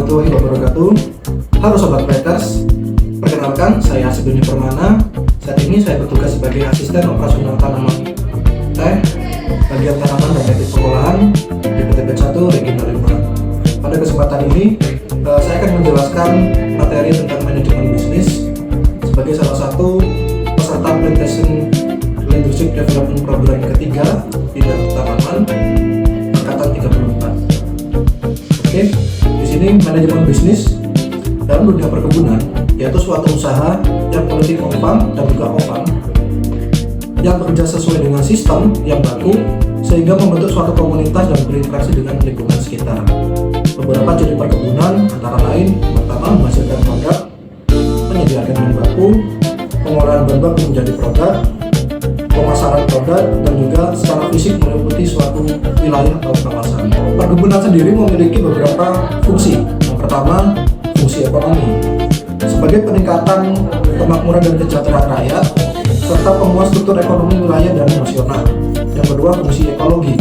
warahmatullahi wabarakatuh. Halo Sobat Planters, perkenalkan saya Asep Permana. Saat ini saya bertugas sebagai asisten operasional tanaman teh bagian tanaman dan teknik pengolahan di PT PET 1 Regional 5. Pada kesempatan ini saya akan menjelaskan materi tentang manajemen bisnis sebagai salah satu peserta Plantation Leadership Development Program ketiga bidang tanaman angkatan 34. Oke, di sini manajemen bisnis dalam dunia perkebunan yaitu suatu usaha yang memiliki on-farm dan juga off-farm yang bekerja sesuai dengan sistem yang baku sehingga membentuk suatu komunitas dan berinteraksi dengan lingkungan sekitar. Beberapa jenis perkebunan antara lain pertama menghasilkan produk, menyediakan bahan baku, pengolahan bahan baku menjadi produk, pemasaran produk, dan juga secara fisik meliputi suatu wilayah atau kawasan. Perkebunan sendiri memiliki beberapa fungsi. Yang pertama, fungsi ekonomi sebagai peningkatan kemakmuran dan kesejahteraan rakyat serta pemuas struktur ekonomi wilayah dan nasional. Yang kedua, fungsi ekologi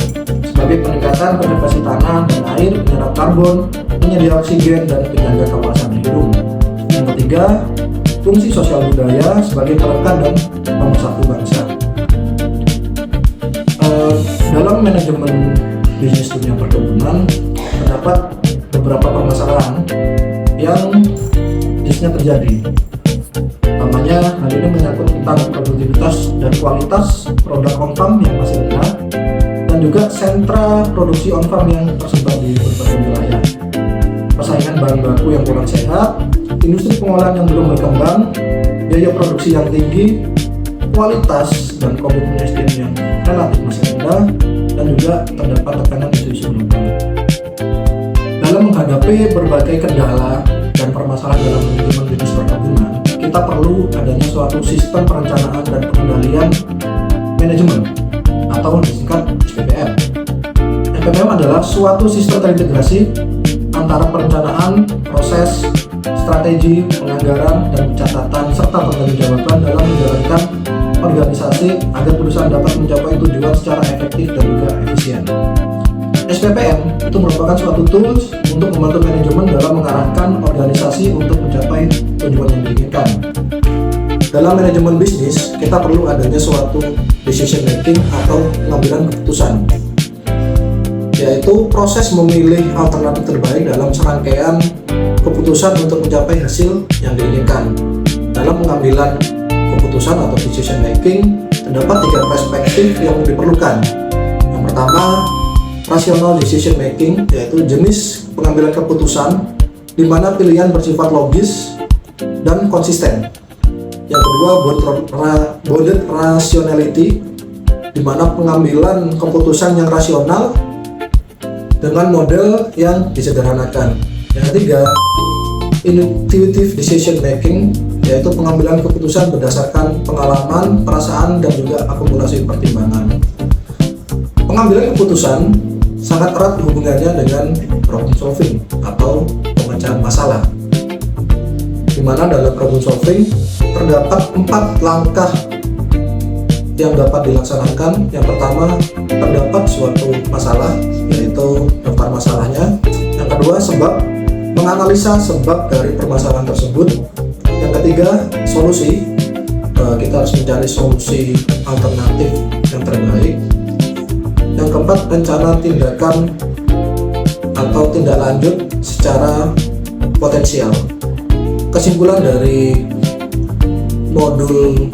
sebagai peningkatan konservasi tanah dan air, menyerap karbon, menyedia oksigen, dan penjaga kawasan lindung. Yang ketiga, fungsi sosial budaya sebagai perekat dan pemersatu bangsa. Dalam manajemen bisnis dunia perkebunan terdapat beberapa permasalahan yang biasanya terjadi. Namanya hal ini menyangkut tentang produktivitas dan kualitas produk on-farm yang masih rendah dan juga sentra produksi on-farm yang tersebar di berbagai wilayah. Persaingan bahan baku yang kurang sehat, industri pengolahan yang belum berkembang, biaya produksi yang tinggi, kualitas dan komitmen SDM yang relatif masih rendah, dan juga terdapat tekanan isu-isu global. Dalam menghadapi berbagai kendala dan permasalahan dalam manajemen bisnis perkebunan, kita perlu adanya suatu sistem perencanaan dan pengendalian manajemen atau disingkat SPPM. SPPM adalah suatu sistem terintegrasi antara perencanaan, proses, strategi, penganggaran, dan pencatatan serta pertanggungjawaban dalam menjalankan organisasi agar perusahaan dapat mencapai tujuan secara efektif dan juga efisien. SPPM itu merupakan suatu tools untuk membantu manajemen dalam mengarahkan organisasi untuk mencapai tujuan yang diinginkan. Dalam manajemen bisnis, kita perlu adanya suatu decision making atau pengambilan keputusan, yaitu proses memilih alternatif terbaik dalam serangkaian keputusan untuk mencapai hasil yang diinginkan. Dalam pengambilan keputusan atau decision making, terdapat tiga perspektif yang diperlukan. Yang pertama, rational decision making, yaitu jenis pengambilan keputusan di mana pilihan bersifat logis dan konsisten. Yang kedua, bounded rationality, di mana pengambilan keputusan yang rasional dengan model yang disederhanakan. Yang ketiga, intuitive decision making, yaitu pengambilan keputusan berdasarkan pengalaman, perasaan, dan juga akumulasi pertimbangan. Pengambilan keputusan sangat erat hubungannya dengan problem solving atau pemecahan masalah, di mana dalam problem solving terdapat 4 langkah yang dapat dilaksanakan. Yang pertama, terdapat suatu masalah, yaitu daftar masalahnya. Yang kedua, menganalisa sebab dari permasalahan tersebut. Yang ketiga, solusi. Kita harus mencari solusi alternatif yang terbaik. Yang keempat, rencana tindakan atau tindak lanjut secara potensial. Kesimpulan dari modul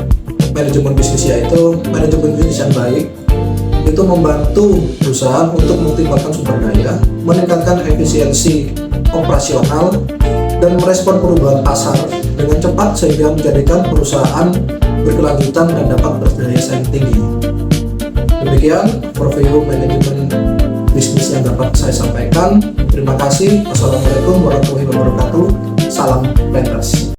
manajemen bisnis yaitu manajemen bisnis yang baik itu membantu perusahaan untuk mengoptimalkan sumber daya, meningkatkan efisiensi operasional, dan merespon perubahan pasar dengan cepat sehingga menjadikan perusahaan berkelanjutan dan dapat berdaya saing tinggi. Demikian overview manajemen bisnis yang dapat saya sampaikan. Terima kasih. Wassalamualaikum warahmatullahi wabarakatuh. Salam Planters.